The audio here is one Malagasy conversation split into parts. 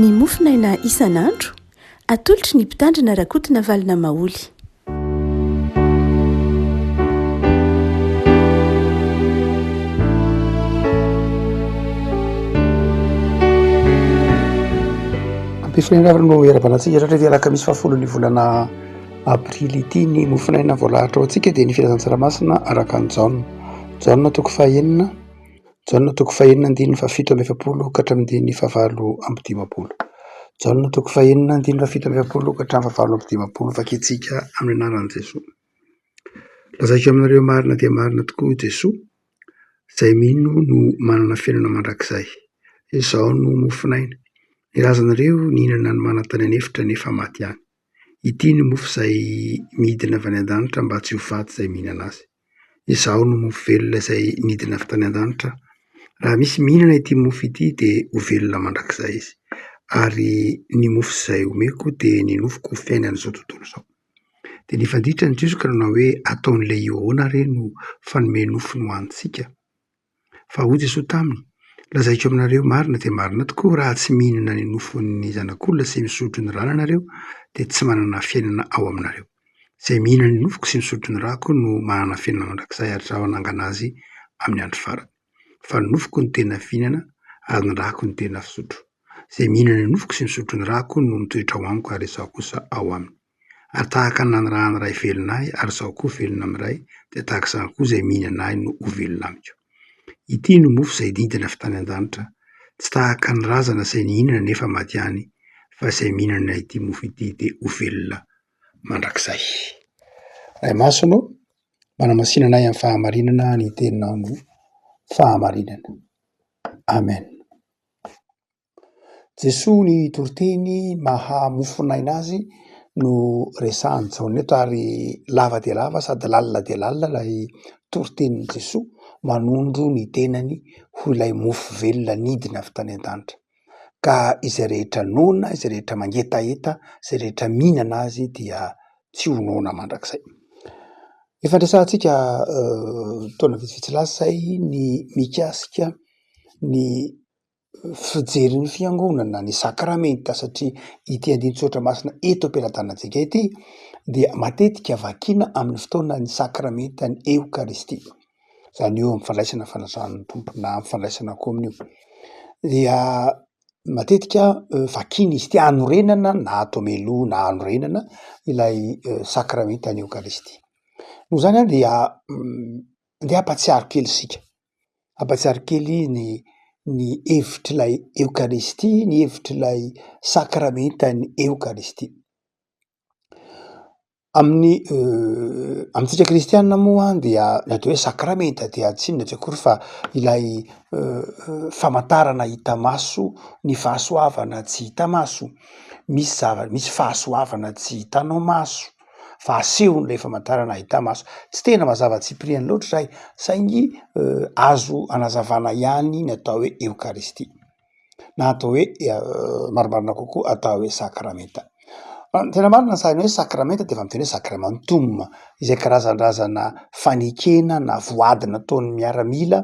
Ny mofinaina isan'andro atolotry ny mpitandrina rakotina valina maoly. Ampifirinavana no era-banatsika ohatra dia alakamisy 10 ny volana aprily ity ny mofinaina voalahatra ao antsika dia ny filazan-tsaramasina araka ny jaona toko fahaenina andininy 7 ka hatramin'ny 9 jaona toko fahaenina andininy 7 ka hatramin'ny 9 vaketsika amin'ny anaran'i Jesosy. Lazaiko aminareo marina dia marina tokoa Jesosy izay mino no manana fiainana mandrakizay. Izao no mofinaina. Irazanareo nihinana ny manantany anefitra nefa maty any. Ity ny mofo izay midina avy any an-danitra mba tsy ho faty izay mihinana azy. Izao no mofo velona izay midina avy tany an-danitra. Raha misy mihinana ity mofo ity dia ho velona mandrakizay izy. Ary ny mofo izay omeko dia ny nofoko fiainana izao tontolo izao. Dia ny fanditra ny Jesosy ka nanao hoe ataon'ilay ahoana re no fanome nofony ho antsika. Fa hoy Jesosy taminy, lazaiko aminareo marina dia marina tokoa raha tsy mihinana ny nofon'ny zanak'olona sy misotro ny rana nareo dia tsy manana fiainana ao aminareo. Izay mihinana ny nofoko sy misotro ny rako no manana fiainana mandrakizay ary raha hanangana azy amin'ny andro farany. Fa ny nofoko ny tena fihinana ary ny rako ny tena fisotro. Izay mihinana ny nofoko sy misotro ny rako no mitoetra ao amiko ary izaho kosa ao aminy. Ary tahaka ny nanirahana iray velona ahy ary izaho koa velona amin'iray dia tahaka izany koa izay mihinana ahy no ho velona amiko. Ity no mofo izay didina avy tany an-danitra, tsy tahaka ny razana izay nihinana nefa maty any, fa izay mihinana ity mofo ity dia ho velona mandrakizay. Ray masonao, manamasinana ahy amin'ny fahamarinana ny teninao no fahamarinana. Amen. Jesosy ny toriteny mahamofinaina azy no resahany Jaona eto ary lava dia lava sady lalina dia lalina ilay toritenin'i Jesosy manondro ny tenany ho ilay mofo velona nidina avy tany an-danitra. Ka izay rehetra noana, izay rehetra mangetaeta, izay rehetra mihinana azy dia tsy ho noana mandrakizay. Efa resahantsika taona vitsivitsy lasa izay ny mikasika ny fijery ny fiangonana, ny sakramenta satria ity andiny Tsodramasina eto am-pelatanantsika ity dia matetika vakiana amin'ny fotoana ny sakramenta ny Eukaristia. Izany eo amin'ny fandraisana fanazan'ny tompo na amin'ny fandraisana kominio. Dia matetika vakiana izy ity hanorenana na atao meloa na hanorenana ilay sakramenta ny Eukaristia. Noho izany dia hampatsiaro kely isika. Hampatsiaro kely ny hevitr'ilay Eukaristia, ny hevitr'ilay sakramenta ny Eukaristia. Amintsika kristianina moa dia ny atao hoe sakramenta dia tsy inona tsy akory fa ilay famantarana hita maso ny fahasoavana tsy hita maso. Misy fahasoavana tsy hitanao maso fa asehon'ilay famantarana hita maso. Tsy tena mazava Tsipriany loatra izay saingy azo anazavana ihany ny atao hoe Eukaristia. Na atao hoe marimarina kokoa atao hoe sakramenta. Tena marina ny sahina hoe sakramenta dia efa miteny hoe sakramentum, izay karazan-drazana fanekena na voadina ataon'ny miaramila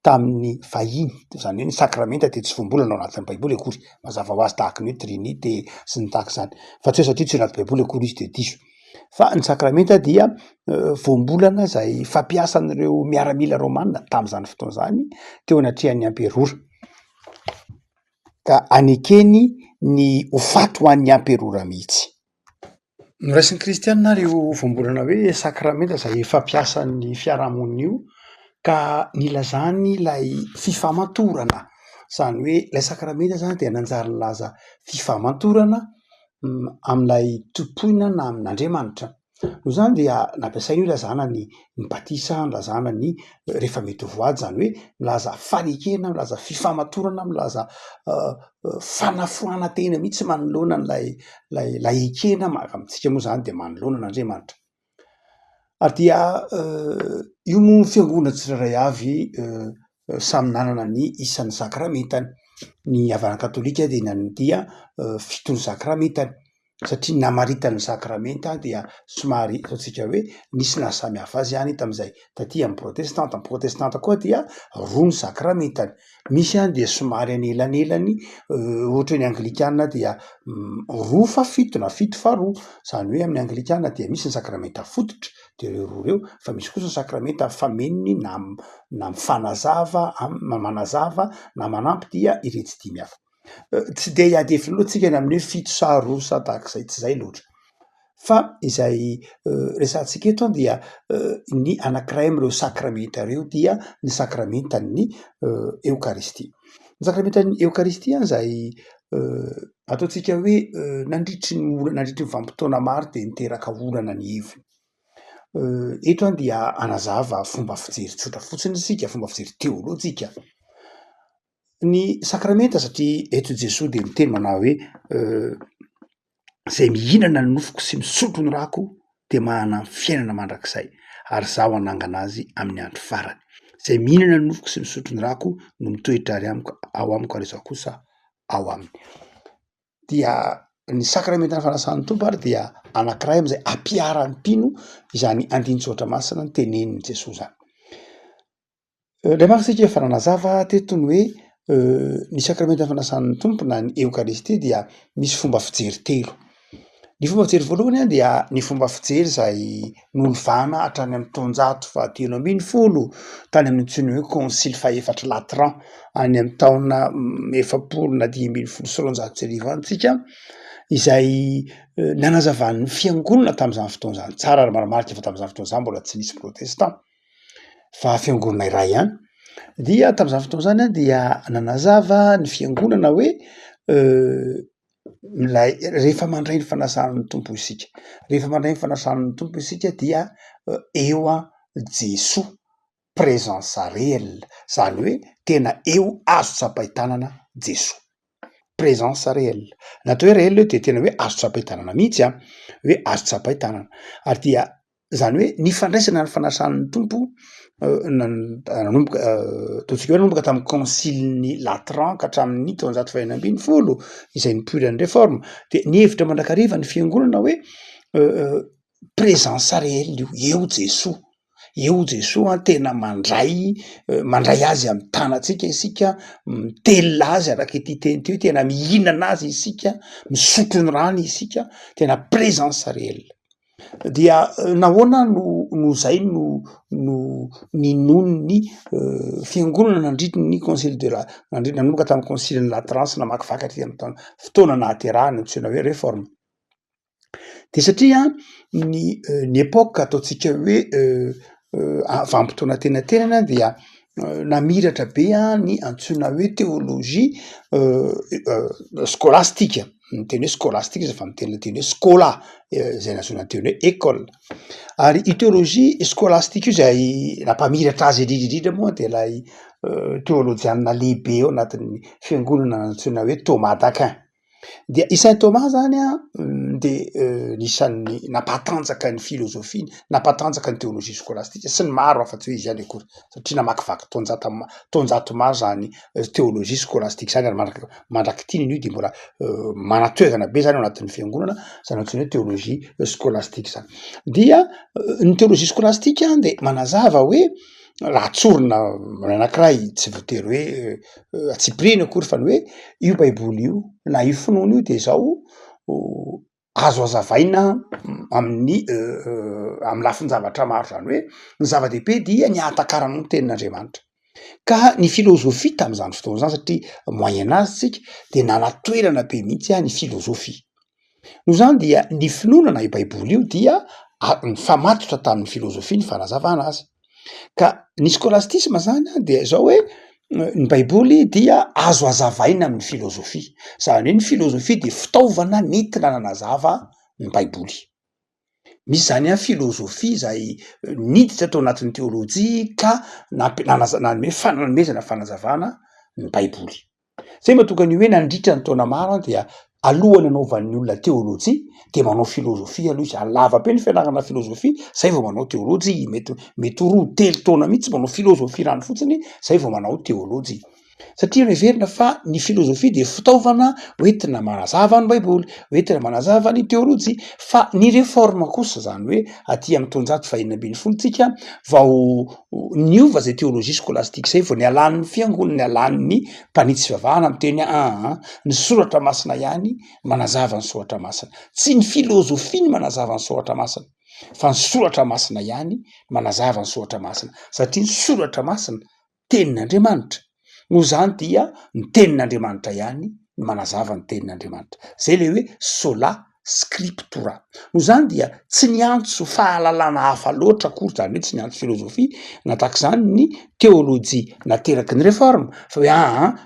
tamin'ny vahiny. Izany hoe ny sakramenta dia tsy voambolana ao anatin'ny baiboly akory. Mazava ho azy tahaka ny hoe trinité sy ny tahaka izany. Fa tsy hoe satria tsy anaty baiboly akory izy dia diso. Fa ny sakramenta dia voambolana izay fampiasan'ireo miaramila romanina tamin'izany fotoana izany teo anatrehan'ny amperora. Ka anekeny ny ho faty ho an'ny amperora mihitsy. Noraisin'ny kristianina ireo voambolana hoe sakramenta izay fampiasan'ny fiarahamonina io ka nilazany ilay fifamatorana. Izany hoe ilay sakramenta izany dia nanjary nilaza fifamatorana amin'ilay topoina na amin'Andriamanitra. Noho izany dia nampiasaina io ilazana ny batisa, nilazana ny rehefa mety ho voady izany hoe milaza fanekena, milaza fifamatorana, milaza fanafoana tena mihitsy manoloana n'ilay ekena amintsika moa izany dia manoloana n'Andriamanitra. Ary dia io moa ny fiangonana tsirairay avy samy nanana ny isan'ny sakramentany. Ny avana katolika dia dia fito ny sakramentany. satria namaritany sakramenta dia somary ataontsika hoe nisy nasamy hafa azy ihany tam'izay taty amin'ny protestanta koa dia roa ny sakramentany misy any dia somary anelanelany ohatra ny anglikana dia roa fa fito na fito fa roa zany hoe amin'ny anglikana dia misy ny sakramenta fototra de reo roa reo fa misy kosa ny sakramenta fameniny na mifanazava manazava na manampy dia iretsy dimy hafa tsy de hiady efiny loatra tsika ny amin'ny hoe fito sa roa sa tahak'izay tsy zay loatra fa izay resantsika eto dia ny anankiray am'ireo sakramenta reo dia ny sakramentan'ny eukaristia ny sakramentan'ny eukaristia zay ataontsika hoe nandritry ny vanim-potoana maro de niteraka olana ny heviny eto any dia anazava fomba fijery tsotra fotsiny sika fomba fijery teolojika ny sakramenta satria eto Jesosy de miteny manao hoe zay mihinana ny nofoko sy misotro ny rako de manana fiainana mandrakizay ary zaho anangana azy amin'ny andro farany zay mihinana ny nofoko sy misotro ny rako no mitoetra ary amiko ao amiko ary zaho kosa ao aminy dia ny sakramentan'ny fanasan'ny tompo ary dia anankiray am'izay ampiaran'ny mpino izany andinitsotra masina ny tenenin'ny Jesosy zany le maritsika efa nanazava teto ny hoe ny sakramentan'ny fanasan'ny tompo na ny eukaristia dia misy fomba fijery telo ny fomba fijery voalohany a dia ny fomba fijery zay nolovana hatrany amin'ny taonjato fa 350 tany amin'ny tsony hoe concile faefatra Latran any amin'ny taona 719 antsika izay nanazavan'ny fiangonana tam'izany fotoan'izany tsara ary maramarika fa tam'izany fotoan'izany mbola tsy nisy protestant fa fiangonana iray ihany dia tam'izany fotoan'izany dia nanazava ny fiangonana hoe milay rehefa mandray ny fanasan'ny tompo isika rehefa mandray ny fanasan'ny tompo isika dia eo a Jesoa présence réelle zany hoe tena eo azo tsapaitanana Jesoa présence réelle natao hoe réelle de tena hoe azo tsapaitanana mihitsy a hoe azo tsapaitanana ary dia zany hoe ny fandraisana ny fanasan'ny tompo nanomboka ataontsika hoe nanomboka tamin'ny concile-ny Latran ka hatramin'ny taonjato fahaenina folo izay nipoiran'ny réforme de ny hevitra mandrakariva ny fiangonana hoe présence réelle io eo Jesoa tena mandray azy amin'ny tanatsika isika mitelona azy araka ity teny ty hoe tena mihinana azy isika misotro ny rano isika tena présence réelle dia nahoana no zay no ninon'ny fiangonana nandritry ny concile de la nanomboka tamin'ny concile ny Latran sy namakivaky aty amin'ny fotoana nahaterahany antsoina hoe réforme de satria ny epoque ataontsika hoe vanim-potoana tena tenana dia namiratra be ny antsoina hoe théologie scolastika ny teny hoe scolastique izy fa miteny teny hoe scola zay nazona teny hoe école ary i théologie scolastique io zay nampamiratra azy indrindrindrindra moa de lay théologiana lehibe eo anatin'ny fiangonana antsoina hoe Thomas d'Aquin dia i Saint Thomas zany a de nisan'ny nampatanjaka ny filozofia nampatanjaka ny théologie scolastique sy ny maro afa-tsy hoe izy ihany akory satria namakivaky taonjato maro zany théologie scolastique zany ary mandrakitininy io de mbola manatoerana be zany ao anatin'ny fiangonana zany antsoina hoe théologie scolastique zany dia ny théologie scolastique de manazava hoe raha tsorina anankiray tsy voatery hoe atsipirina akory fa ny hoe io baiboly io na io finoana io de zao azo azavaina amin'ny lafinjavatra maro zany hoe ny zava-dehibe dia ny ahatakarana ny tenin'Andriamanitra ka ny filozofia tam'izany fotoana zany satria moyen âge tsika de nanatoerana be mihitsy ny filozofia no zany dia ny finoana na io baiboly io dia nifamatotra tamin'ny filozofia ny fanazavana azy ka ny scolastisme zany de zao hoe ny baiboly dia azo azavaina amin'ny filozofia zany hoe ny filozofia de fitaovana nentina nanazava ny baiboly misy zany a filozofia zay niditra atao anatin'ny théologie ka nanome fananomezana fanazavana ny baiboly zay mahatonga ny hoe nandritra ny taona maro dia alohany anaovan'ny olona théologie de manao filozofia aloha izy alava be ny fianarana filozofia zay vao manao théologie mety roa telo taona mihitsy manao filozofia rano fotsiny zay vao manao théologie satria everina fa ny filozofia de fitaovana hoentina manazava ny baiboly, hoentina manazava ny teolojia, fa ny réforme kosa zany hoe aty amin'ny taonjato fahenina ambin'ny folotsika vao niova zay teolojia scolastique zay vao nialan'ny fiangonana, nialan'ny mpanitsy fivavahana miteny ny soratra masina ihany manazava ny soratra masina, tsy ny filozofia ny manazava ny soratra masina fa ny soratra masina ihany manazava ny soratra masina, satria ny soratra masina tenin'Andriamanitra. Noho zany dia ny tenin'Andriamanitra ihany ny manazava ny tenin'Andriamanitra. Zay le hoe sola scriptura. Noho zany dia tsy niantso fahalalana hafa loatra akory, zany hoe tsy niantso filozofia natak'izany ny teolojia nateraky ny réforme fa hoe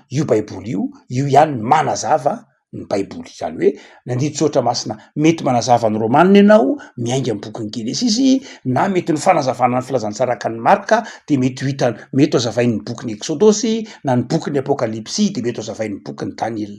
io baiboly io ihany ny manazava ny baiboly, zany hoe nandito soratra masina mety manazava ny romanina ianao miainga amin'ny bokyny Genesisy, na mety ny fanazavana ny filazantsaraka ny Marka de mety mety hazavain'ny bokyny Exodosy, na ny bokyny Apokalipsy de mety hazavain'ny bokyny Daniel.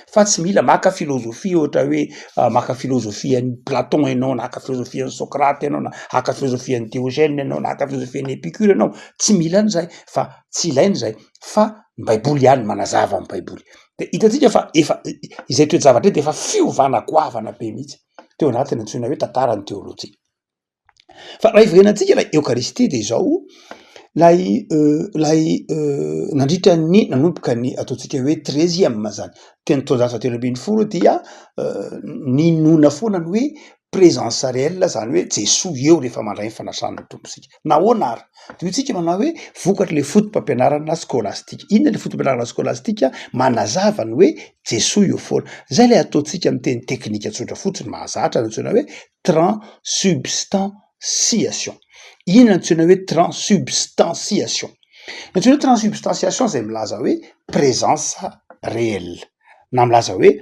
Fa tsy mila maka filozofia ohatra hoe maka filozofian'ny Platon ianao, na haka filozofian'ny Socrate ianao, na haka filozofian'ny Diogène ianao, na haka filozofian'ny Épicure ianao, tsy mila an'izay, fa tsy ilainy zay, fa ny baiboly ihany manazava ny baiboly. De hitatsika fa efa izay toe-javatra de efa fiovana goavana be mihitsy teo anatiny antsoina hoe tantarany teolojia. Fa raha ivorenantsika ilay Eucharistie de zao lay nandritra ny nanomboka ny ataontsika hoe 13e zany teny taonjato fahatelo ambin'ny folo dia ninona foana ny hoe présence réelle, zany hoe Jesoa eo rehefa mandray ny fanasana tomposika. Nahoana ary? De itsika manao hoe vokatry le fotom-pampianarana scolastique. Inona le fotom-pampianarana scolastique? Manazava ny hoe Jesoa eo foana. Zay le ataontsika amin'ny teny teknika tsotra fotsiny mahazatra ny antsoina hoe transubstantiation. Inona antsoina hoe transubstantiation? Antsoina hoe transubstantiation zay milaza hoe présence réelle, na milaza hoe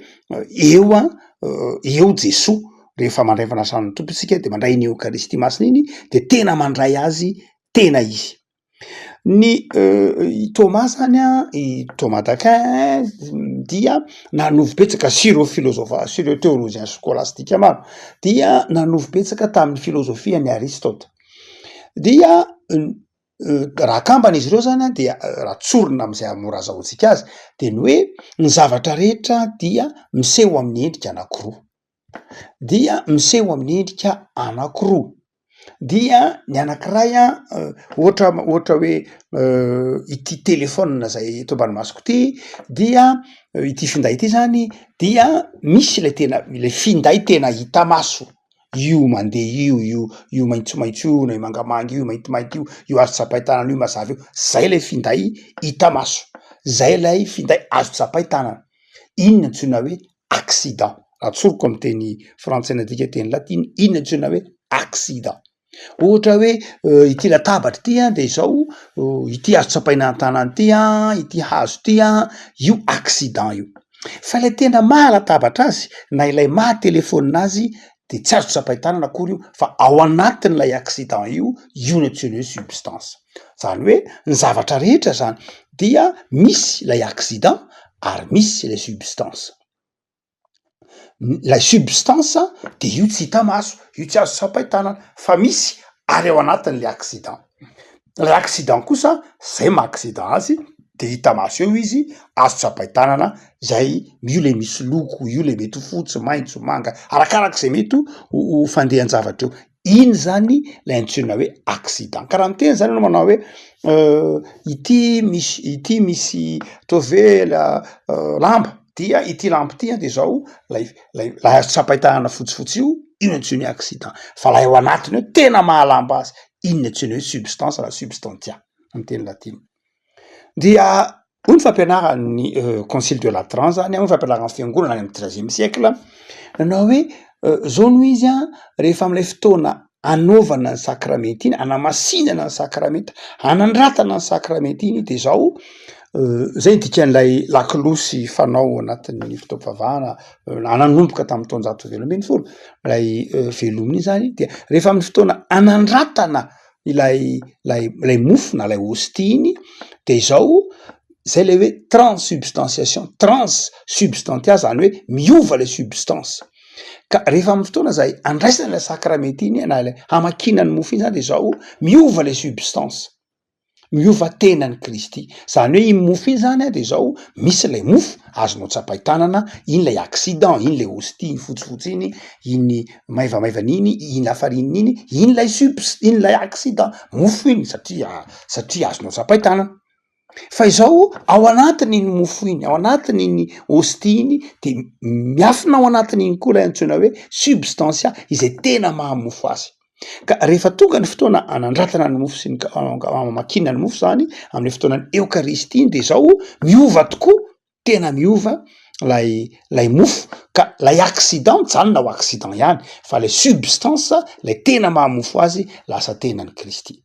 eo Jesoa rehefa mandray fanasana ny tomposika de mandray ny Eucharistie masina iny de tena mandray azy tena izy. Ny Thomas zany i Thomas d'Aquin dia nanovy betsaka sur ireo théologiens scolastique maro dia nanovy betsaka tamin'ny filozofia ny Aristote. Dia raha kambana izy ireo zany dia raha tsorina am'izay mora azahoantsika azy de ny hoe ny zavatra rehetra dia miseho amin'ny endrika anankiroa, dia miseho amin'ny endrika anankiroa, dia ny anankiray ohatra hoe ity telefona zay eto ambanimasoko ity dia ity finday ity zany dia misy le finday tena hita maso, io mandeha io maitsomaitso io, na io mangamanga io maintimainty io azo tsapaitanana io mazava io, zay le finday hita maso, zay lay finday azo tsapaitanana. Inona antsoina hoe accident? Atsoriko amin'ny teny frantsay na dika teny latiny, inona antsoina hoe accident? Ohatra hoe ity latabatra ity de zao ity azo tsapaina an-tanany ity ity hazo ity io accident io. Fa le tena maha-latabatra azy na ilay maha-telefonina azy de tsy azo tsapaitanana akory io fa ao anatin'ilay accident io no antsoina hoe substance. Zany hoe ny zavatra rehetra zany dia misy lay accident ary misy lay substance. Lay substance de io tsy hita maso, io tsy azo tsapaitanana, fa misy ary ao anatin'le accident. Lay accident kosa zay ma-accident azy de hita maso eo izy, azo tsapaitanana, zay io le misy loko, io le mety fotsy, maitso, manga, arakarak'izay mety ho fandehan-javatra eo. Iny zany lay antsoina hoe accident. Karaha miteny zany anao manao hoe ity misy atao hoe lamba dia ity lampy ity de zao lay azo tsapaitanana fotsifotsy io antsoina hoe accident. Fa lay ao anatiny hoe tena mahalamba azy, iny antsoina hoe substance, la substantia amin'ny teny latiny. Dia hoy ny fampianaran'ny concile de Latran zany, hoy ny fampianaran'ny fiangonana any amin'ny 13e siècle, nanao hoe zao noho izy rehefa am'ilay fotoana anaovana ny sakramenta iny, anamasinana ny sakramenta, anandratana ny sakramenta iny de zao zay dikan'ilay lakolosy fanao anatin'ny fotoam-pivavahana nanomboka tamin'ny taonjato velo ambin'ny folo, lay velominy iny zany dia rehefa amin'ny fotoana anandratana ilay mofo na lay hostie iny de zao zay le hoe transsubstantiation, transsubstantia zany hoe miova le substance. Ka rehefa amin'ny fotoana zay andraisana le sakramenta iny na le hamakinany mofo iny zany de zao miova le substance. miova tenany Kristy. Zany hoe iny mofo iny zany a de zao misy lay mofo azonao tsapaitanana, iny lay accident, iny lay hostie iny fotsifotsy iny, iny maivamaivana iny lafarinina iny iny lay accident, mofo iny satria azonao tsapaitanana. Fa izao ao anatiny iny mofo iny, ao anatiny iny hostie iny de miafina ao anatiny iny koa lay antsoina hoe substansia izay tena mahamofo azy. Ka rehefa tonga ny fotoana anandratana ny mofo sy ny amakinana ny mofo zany amin'ny fotoanany eukaristy iny de zao miova tokoa, tena miova lay mofo, ka lay accident zany na ho accident ihany, fa lay substance lay tena mahamofo azy lasa tenany Kristy.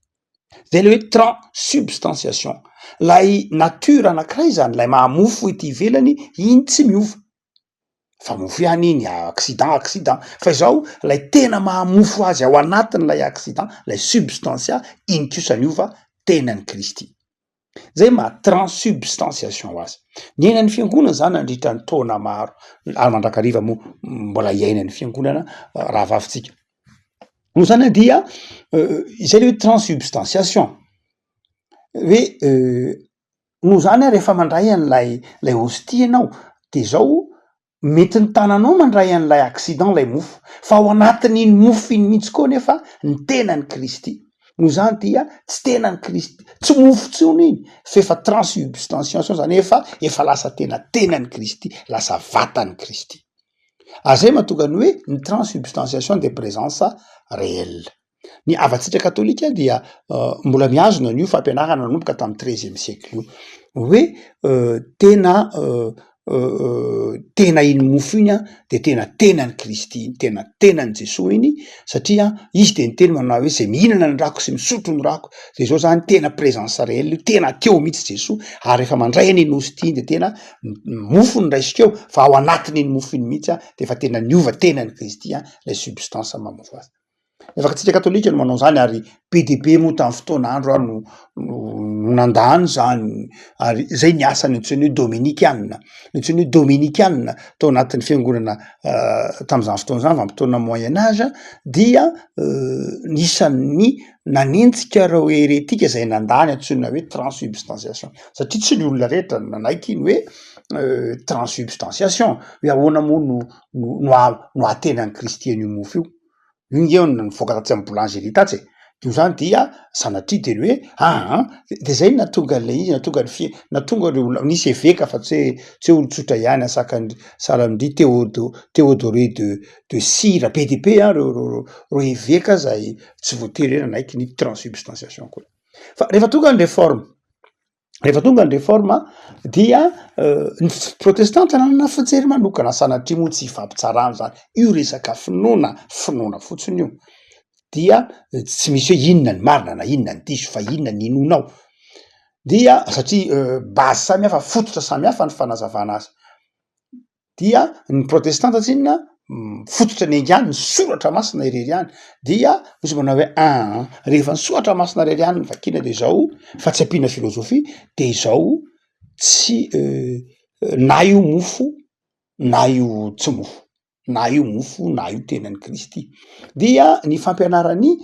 Zay le hoe transsubstantiation. Lay natura anankiray zany, lay mahamofo ety ivelany, iny tsy miova. Fa mofo ihany iny, accident. Fa izao lay tena mahamofo azy ao anatiny lay accident, lay substantia, iny kosa miova tenany Kristy. Zay transsubstantiation ho azy. Ny ainan'ny fiangonana zany nandritra ny taona maro, ary mandrakariva mo mbola iainan'ny fiangonana raha vavintsika. No zany dia izay le hoe transsubstantiation. Hoe no zany rehefa mandray an'lay hostie ianao de zao mety ny tananao mandray an'lay accident lay mofo, fa ao anatin'iny mofo iny mihitsy koa nefa ny tenany Kristy. No zany dia tsy tenany Kristy, tsy mofo tsony iny, fefa transsubstantiation zany efa lasa tenany Kristy, lasa vatany Kristy. Zay mahatonga ny hoe ny transsubstantiation de présence réelle. Ny avatsika katolika dia mbola miazona an'io fampianarana nanomboka tamin'ny 13e siècle io, hoe tena iny mofo iny a de tenany Kristy iny, tenany Jesosy iny, satria izy de niteny manao hoe zay mihinana ny rako sy misotro ny rako, de zao zany tena présence réelle, tena akeo mihitsy Jesosy, ary rehefa mandray an'iny hostie iny de tena mofo ny raisikeo, fa ao anatin'iny mofo iny mihitsy a de fa tena niova tenany Kristy a lay substance mamofo azy. Efakantsika katolika no manao zany, ary be de be moa tamin'ny fotoan'andro a no nandany zany, ary zay ny asany antsoiny hoe dominikianina. Antsoiny hoe dominikianina tao anatin'ny fiangonana tam'izany fotoana zany, vanim-potoana moyen âge, dia nisan'ny nanenjika reo heretika zay nandany antsoina hoe transsubstantiation, satria tsy ny olona rehetra nanaiky iny hoe transsubstantiation, hoe ahoana moa no atenany Kristy an'io mofo io. Io ngeo nivoaka tatsy amin'ny boulangerie tatsy. Io zany dia sanatria teny hoe de zay natonga le izy, natonga reo nisy eveka fa tsy hoe olon-tsotra ihany asakany salamindry Théodore de Syre, be de be reo eveka zay tsy voatery hoe nanaiky ny transsubstantiation koa. Fa rehefa tonga ny réforme dia ny protestanta nanana fijery manokana, sanatria moa tsy ifampitsarana zany, io resaka finoana fotsiny io, dia tsy misy hoe inona ny marina na inona ny diso, fa inona ny inonao, dia satria base samihafa, fototra samihafa ny fanazavana azy. Dia ny protestanta tsinona fototra ny angany, ny soratra masina irery any, dia misy manao hoe rehefa ny soratra masina irery any ny vakina de zao, fa tsy ampiana filozofia, de zao tsy na io mofo na io tsy mofo, na io mofo na io tenany Kristy. Dia ny fampianarany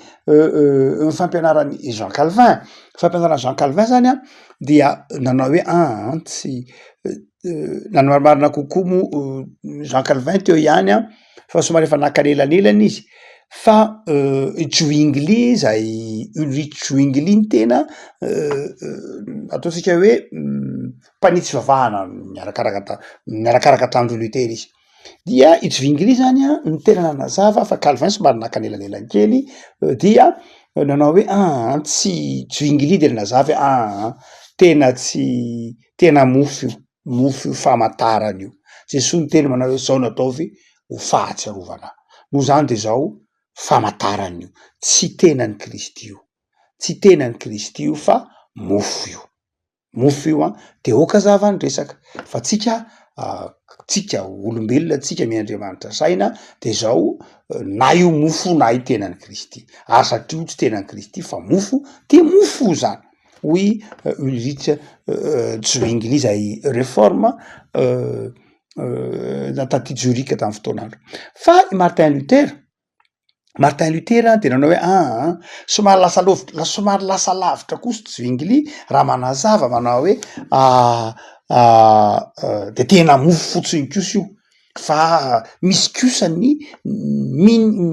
Jean Calvin zany a, dia nanao hoe tsy nanamarimarina kokoa mo Jean Calvin teo ihany a, fa somary efa nakanelanelany izy, fa Zwingli zay Ulrich Zwingli ny tena ataotsika hoe mpanitsy vavahana miarakaraka Andrew Luther izy. Dia i Zwingli zany a ny tena nanazava, fa Calvin somary nakanelanelany kely, dia nanao hoe tsy Zwingli de nanazava hoe tena mofo io famantarana io. Jesosy ny teny manao hoe zao nataovy ho fahatsiarovana. No zany de zao famantarana io, tsy tenany Kristy io, tsy tenany Kristy io, fa mofo io. Mofo io de okazava ny resaka, fa tsika olombelona, tsika miandriamanitra saina de zao na io mofo na io tenany Kristy, ary satria io tsy tenany Kristy fa mofo, de mofo io zany. Hoy Ulrich Zwingli zay réforme taty Zurich tamin'ny fotoan'andro. Fa i Martin Luther Martin Luther de nanao hoe somary somary lasa lavitra kosa Zwingli raha manazava manao hoe de tena mofo fotsiny kosa io fa misy kosa ny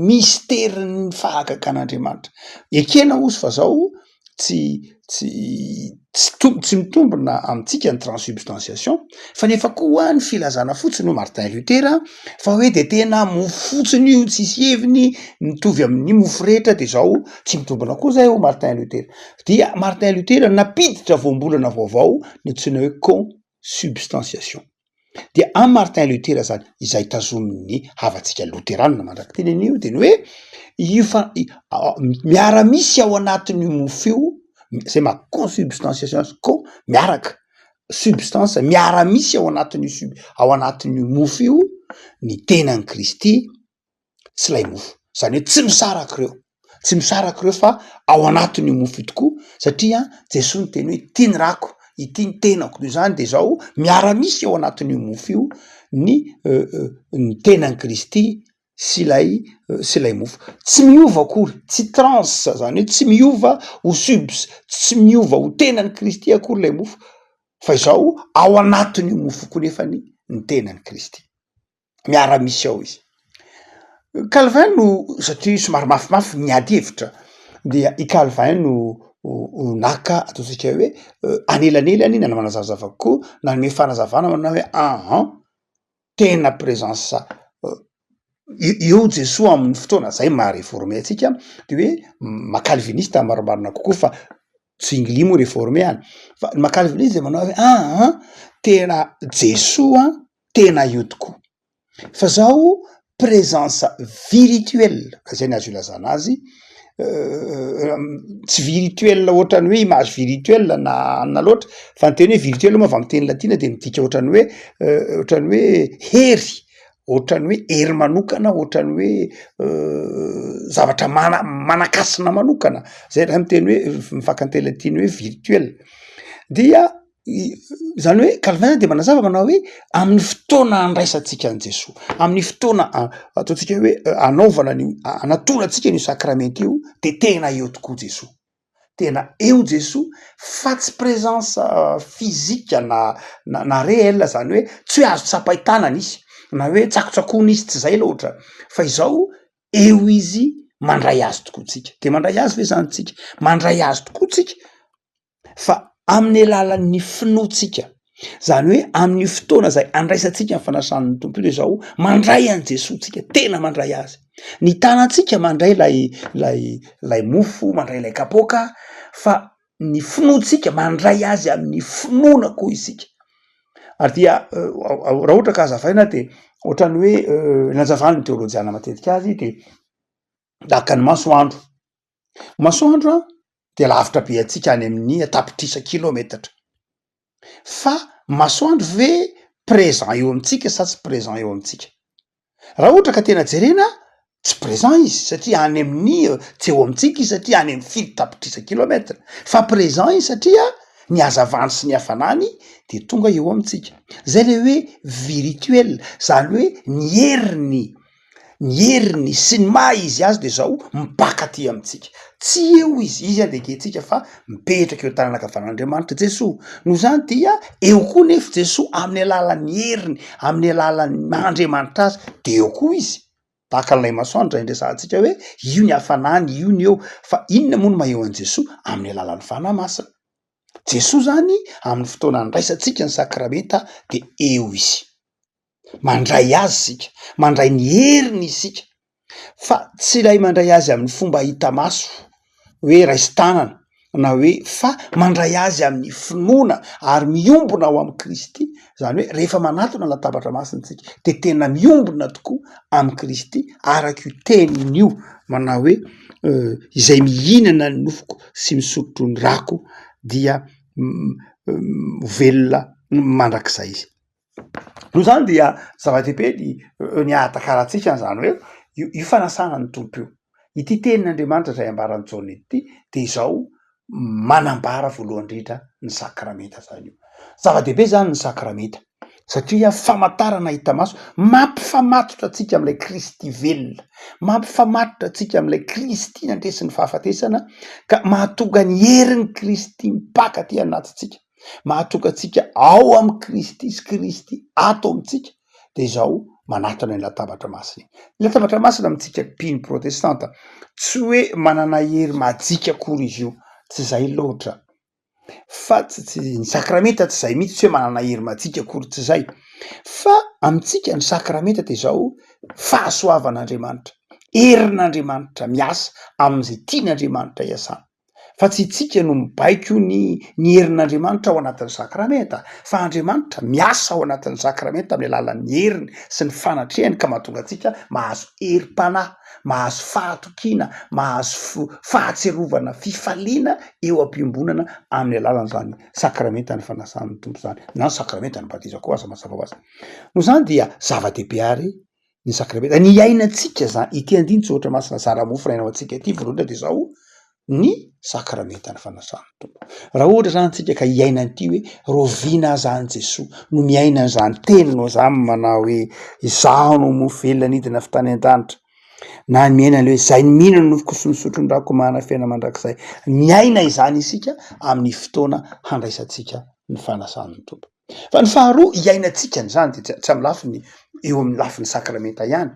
misterin'ny fahagagan'Andriamanitra. Ekena ozy fa zao tsy mitombina amintsika ny transsubstantiation fa nefa koa ny filazana fotsiny ho Martin Luther fa hoe de tena mofo fotsiny io tsisy heviny mitovy amin'ny mofo rehetra de zao tsy mitombina koa zay ho Martin Luther. Dia Martin Luther napiditra voambolana vaovao ny antsoina hoe consubstantiation. Dia am Martin Luther zany izay tazomin'ny havatsika loterana mandraky teny an'io de ny hoe io fa miara-misy ao anatin'io mofo io zay ma consubstantiation miaraka substance miara-misy ao anatin'io mofo io ny tenan'ny Kristy sy lay mofo. Zany hoe tsy misaraky reo fa ao anatin'io mofo io tokoa satria Jesosy ny teny hoe ity ny rako ity ny tenako noho zany de zao miara-misy ao anatin'io mofo io ny tenan'ny Kristy sy lay mofo. Tsy miova akory, tsy transe zany hoe tsy miova ho tsy miova ho tenan'ny Kristy akory lay mofo fa izao ao anatin'io mofo koa nefany ny tenan'ny Kristy miara-misy ao izy. Calvin no satria somary mafimafy miady hevitra dia i Calvin no naka ataotsika hoe anelanelany na manazavazava koa nanome fanazavana manao hoe tena présence io Jesosy amin'ny fotoana zay maha-réformé atsika de hoe macalviniste maromarina kokoa fa Zwingli moa réformé any fa macalviniste de manao hoe tena Jesosy tena io tokoa fa zao présence virituelle zay ny azo ilazana azy tsy virituelle ohatrany hoe image virituelle na loatra fa ny teny hoe virtuelle moa avy amin'ny teny latina de midika ohatrany hoe hery ohatrany hoe hery manokana ohatrany hoe zavatra manakasina manokana zay raha miteny hoe mifakany teny latina hoe virtuelle. Dia zany hoe Calvin de manazava manao hoe amin'ny fotoana andraisantsika an Jesosy amin'ny fotoana ataotsika hoe anaovana anatona antsika io sakramenta io de tena eo tokoa Jesosy, tena eo Jesosy fa tsy présence physique na réel zany hoe tsy hoe azo tsapahitanana izy na hoe tsakotsakona izy tsy zay loatra fa izao eo izy mandray azy tokoa tsika. De mandray azy ve zany tsika mandray azy tokoa tsika fa amin'ny alalan'ny finoatsika zany hoe amin'ny fotoana zay andraisantsika ny fanasan'ny tompo io zao mandray an Jesosy tsika tena mandray azy ny tanantsika mandray lay mofo mandray lay kapoka fa ny finoatsika mandray azy amin'ny finoana koa isika ary dia raha ohatra ka hazavaina de ohatrany hoe nazavany ny teolojiana matetika azy de tahaka ny masoandro de lavitra be atsika any amin'ny tapitrisa kilometatra fa masoandro ve présent eo amitsika sa tsy présent eo amitsika. Raha ohatra ka tena jerena tsy présent izy satria any amin'ny tsy eo amitsika izy satria any amin'ny filo tapitrisa kilometatra fa présent izy satria ny hazavany sy ny hafanany de tonga eo amitsika. Zay le hoe virituel zany hoe ny heriny sy ny maha izy azy de zao mipaka aty amitsika tsy eo izy de ketsika fa mipetraka eo tanana ankavan'Andriamanitra Jesosy no zany dia eo koa nefa Jesosy amin'ny alalan'ny heriny amin'ny alalan'ny Andriamanitra azy de eo koa izy tahaka n'ilay masoandro indrasantsika hoe io ny hafanany io ny eo fa inona moa no maha-eo an Jesosy amin'ny alalan'ny fanahy-masina. Jesosy zany amin'ny fotoana andraisantsika ny sakramenta de eo izy mandray azy sika mandray ny heriny isika fa tsy lay mandray azy amin'ny fomba hita maso hoe raisy tanana na hoe fa mandray azy amin'ny finoana ary miombona ao amin'ny Kristy zany hoe rehefa manatona latabatra masintsika de tena miombona tokoa amin'ny Kristy araka io tenin'io manao hoe izay mihinana ny nofoko sy misotro ny rako dia velona mandrakizay izy. No zany dia zava-dehibe ny ahatakaratsika zany hoe io fanasana ny tompo io ity tenin'Andriamanitra zay ambarany Jaona ity de izao manambara voalohany indrindra ny sakramenta zany io. Zava-dehibe zany ny sakramenta satria famantarana hita maso mampifamatotra atsika am'ilay Kristy velona, mampifamatotra atsika am'ilay Kristy nandresin'ny fahafatesana ka mahatonga ny herin'ny Kristy mipaka ty anatintsika, mahatonga atsika ao amy Kristy sy Kristy ato amitsika, de zao manatona ny latabatra masina. Latabatra masina amitsika mpino protestanta tsy hoe manana hery majika akory izy io, tsy zay loatra, fa tsy ny sakramenta tsy zay mihitsy tsy hoe manana hery majika akory, tsy zay, fa amitsika ny sakramenta de zao fahasoavan'Andriamanitra, herin'Andriamanitra miasa am'izay tian'Andriamanitra hiasana, fa tsy tsika no mibaiko ny herin'Andriamanitra ao anatin'ny sakramenta, fa Andriamanitra miasa ao anatin'ny sakramenta amin'ny alalan'ny heriny sy ny fanatrehany ka mahatonga atsika mahazo herim-panahy, mahazo fahatokina, mahazo fahatserovana fifaliana eo am-piombonana amin'ny alalan'izany sakramenta ny fanasan'ny tompo zany, na ny sakramenta ny batiza koa aza mazava hoazy. No zany dia zava-dehibe ary ny sakramenta, ny iainantsika zany ity andinitsy ohatra masina zara-mofo rainao antsika ity voalohany de zao ny sakramenta ny fanasan'ny tompo. Raha ohatra zany tsika ka iaina an'ity hoe roviana zany Jesoa no miaina an'izany teninao zany manao hoe izaho no mofo velona nidina avy tany an-danitra, na miaina le hoe zay ny mihinana no nofoko sy misotro ny rako mahana fiaina mandrakizay, miaina izany isika amin'ny fotoana handraisantsika ny fanasan'ny tompo. Fa ny faharoa iainantsika n'izany de tsy amy lafiny eo amin'ny lafiny sakramenta ihany,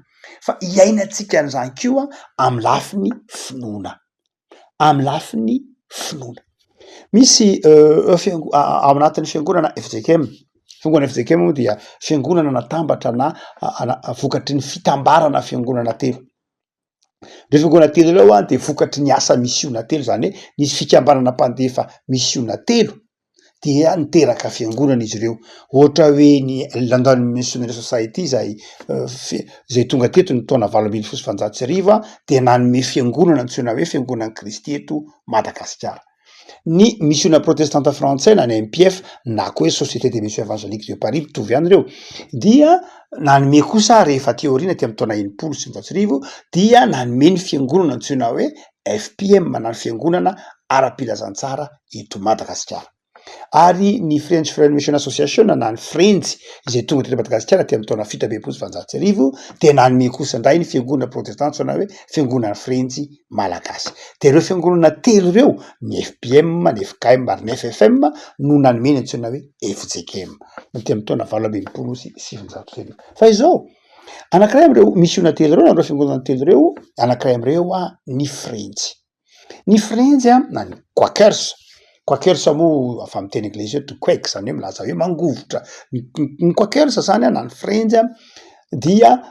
fa iainantsika n'izany koa amy lafiny finoana, amy lafiny finoana. Misy ao anatin'ny fiangonana FJKM, fiangonana FJKM moa dia fiangonana natambatra na vokatry ny fitambarana fiangonana telo. Le fiangonana telo reo de vokatry ny asa misiona telo, zany hoe nisy fikambanana mpandefa misiona telo dia niteraka fiangonana izy ireo, ohatra hoe ny London Missionary Society zay tonga teto ny taona 1870 de nanome fiangonana antsoina hoe fiangonan'i Kristy eto Madagasikara. Ny missiona protestanta frantsay na ny MPF na koa hoe Société des Missions Évangéliques de Paris mitovy ihany reo, dia nanome kosa rehefa ty aoriana ty amy taona 1900 dia nanome ny fiangonana antsoina hoe FPM, na ny fiangonana ara-pilazantsara eto Madagasikara. Ary ny French Foreign Mission Association na ny French izay tonga teto Madagasikara ty amy taona 1700 de nanome kosa indray ny fiangonana protestanta antsoina hoe fiangonana French malagasy. De ireo fiangonana telo reo, ny FPM, ny FKM ary ny FFM no nanome ny antsoina hoe FJKM ty amy taona 1870. Fa izao anankiray am'ireo missiona telo reo na reo fiangonana telo reo, anankiray am'ireo ny French. Ny French na ny Quakers moa afa amy teny anglais eto quake, zany hoe milaza hoe mangovotra. Ny Quakers zany na ny French dia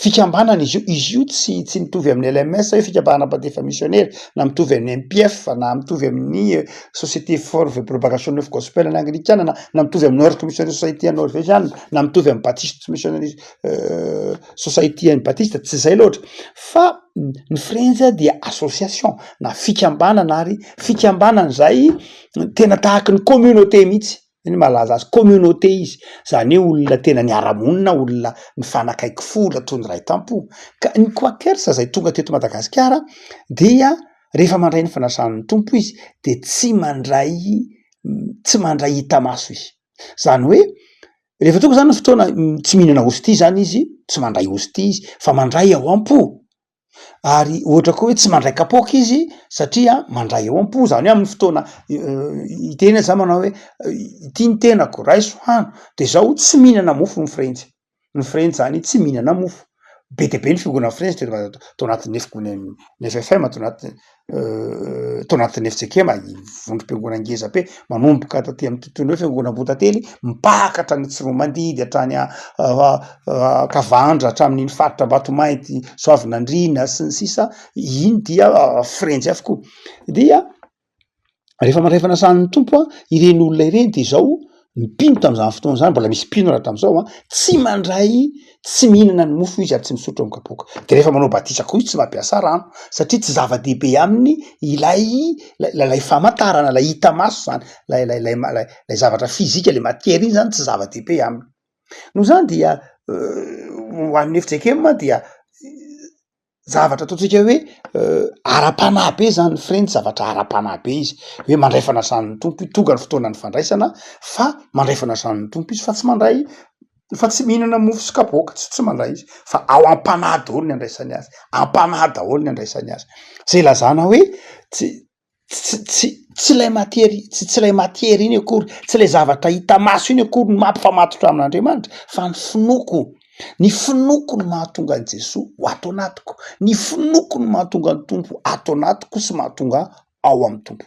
fikambanana izy io tsy mitovy amin'ny LMS hoe fikambanana mpandefa missionnaire, na mitovy amin'ny MPF, na mitovy amin'ny Société for the Propagation of Gospel ny Anglikana, na mitovy amin'ny North Missionary Society norvégiane, na mitovy amin'ny Baptist Missionary Society any Baptiste, tsy zay loatra, fa ny French dia association na fikambanana ary fikambanana zay tena tahaky ny communauté mihitsy, ny malaza azy communauté izy, zany hoe olona tena niara-monina, olona mifanakaiky fo, toy ny ray tampo. Ka ny Quakers zay tonga teto Madagasikara dia rehefa mandray ny fanasan'ny tompo izy de tsy mandray hita maso izy, zany hoe rehefa tonga zany ny fotoana tsy mihinana hostie zany izy, tsy mandray hostie izy fa mandray ao am-po. Ary ohatra koa hoe tsy mandray kapoka izy satria mandray ao am-po, zany hoe amin'ny fotoana itena zany manao hoe ity ny tenako raiso hano, de zao tsy mihinana mofo ny French. Ny French zany tsy mihinana mofo. Be de be ny fiangonana French tao anatin'ny FFM, tao anatin'ny FJKM, vondrom-piangonana ngeza be manomboka taty amy tontolo hoe fiangonam-botately, mipakatra ny Tsiromandidy hatrany Kavandra hatramin'ny faritra Mbato-mainty, Soavinandrina sy ny sisa, iny dia French avokoa. Dia rehefa mandray fanasan'ny tompo ireny olona ireny de zao mipino tam'izany fotoana zany, mbola misy pino raha tam'izao tsy mandray, tsy mihinana ny mofo izy ary tsy misotro amy kapoka. De rehefa manao batisa koa izy tsy mampiasa rano satria tsy zava-dehibe aminy ilay famantarana, lay hita maso zany, lay zavatra fizika, le matière iny zany tsy zava-dehibe aminy. No zany dia ho an'ny FJKM dia zavatra ataontsika hoe ara-panahy be zany ny freny zavatra ara-panahy be izy hoe mandray fanasany tompo tonga ny fotoanany fandraisana fa mandray fanasany tompo izy fa tsy mandray fa tsy mihinana mofo sy kapoaka tsy mandray izy fa ao am-panahy daholo ny andraisany azy am-panahy daholo ny andraisany azy zay lazana hoe tsy lay matery tsy lay matery iny akory tsy lay zavatra hita maso iny akory ny mampifamatotra amin'Andriamanitra fa ny finoko no mahatonga an' Jesosy ho ato anatiko ny finoko no mahatonga ny tompo ato anatiko sy mahatonga ao amin'ny tompo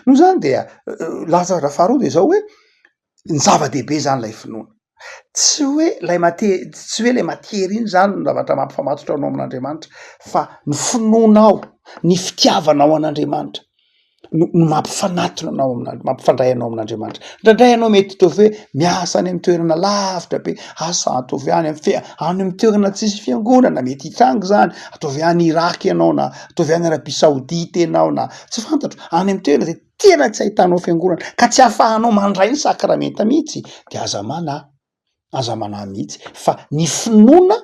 no zany dia lazara faharoa de zao hoe ny zava-dehibe zany lay finoana tsy hoe lay matery iny zany ny zavatra mampifamatotra anao amin'Andriamanitra fa ny finoanao ny fitiavanao an'Andriamanitra no mampifanatona anao mampifandray anao amin'Andriamanitra ndraindray anao mety ataovy hoe miasa any amin'ny toerana lavitra be asa ataovy any amin'ny toerana tsisy fiangonana mety hitrangy zany ataovy any Irak ianao na ataovy any Arabia Saodita ianao na tsy fantatro any amin'ny toerana de tena tsy ahitanao fiangonana ka tsy ahafahanao mandray ny sakramenta mihitsy de aza manà mihitsy fa ny finoana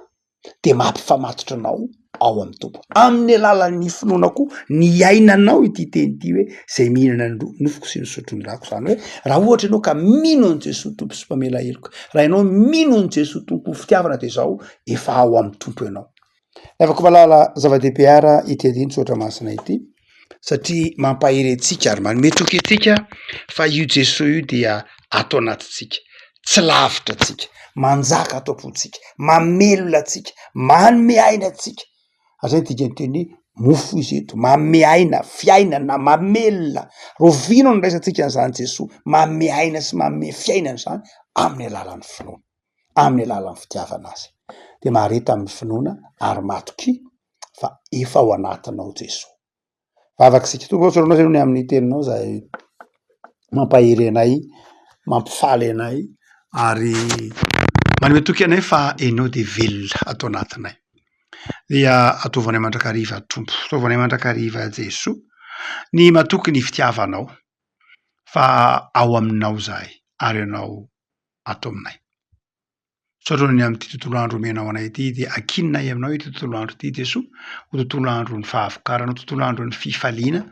de mampifamatotra anao ao amin'ny tompo amin'ny alalan'ny finoana koa ny ainanao ity teny ity hoe zay mihinana ny nofoko sy ny sotro ny rako zany hoe raha ohatra ianao ka mino an' Jesosy tompo sy mpamela heloka raha ianao mino an' Jesosy tompo ho fitiavana de zao efa ao amin'ny tompo ianao afaka malala zava-dehibe ara ity adiny tsotra masina ity satria mampahery antsika ary manome toky antsika fa io Jesosy io dia ato anatintsika tsy lavitra atsika manjaka ato am-pontsika mamelona atsika manome aina atsika azay dikany teny mofo izy eto manome aina fiainana mamelona rovino ny raisantsika n'izany Jesosy manome aina sy manome fiainana zany amin'ny alalan'ny finoana amin'ny alalan'ny fitiavana azy de mahareta amin'ny finoana ary matoky fa efa ao anatinao Jesosy vavaksika tompo tsoranao zay ny amin'ny teninao zay mampahery anay mampifaly anay ary manome toky anay fa enao de velona ato anatinay dia ataovanay mandrakariva tompo ataovanay mandrakariva Jesosy ny matoky ny fitiavanao fa ao aminao zahay ary ianao ato aminay tsotrony amin'ity tontolo andro omenao anay ity de akinonay aminao ity tontolo andro ity Jesosy ho tontolo andro ny fahavokarana tontolo andro ny fifaliana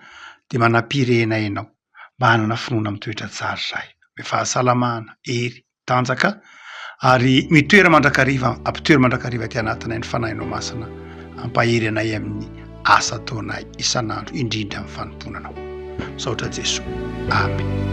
de manampirenay ianao mba hanana finoana mitoetra tsara zahay hoe fahasalamana hery tanjaka ary mitoera mandrakariva ampitoera mandrakariva ty anatinay ny fanahinao masina ampahery anay amin'ny asa ataonay isan'andro indrindra amin'ny fanomponanao saotra Jesosy amen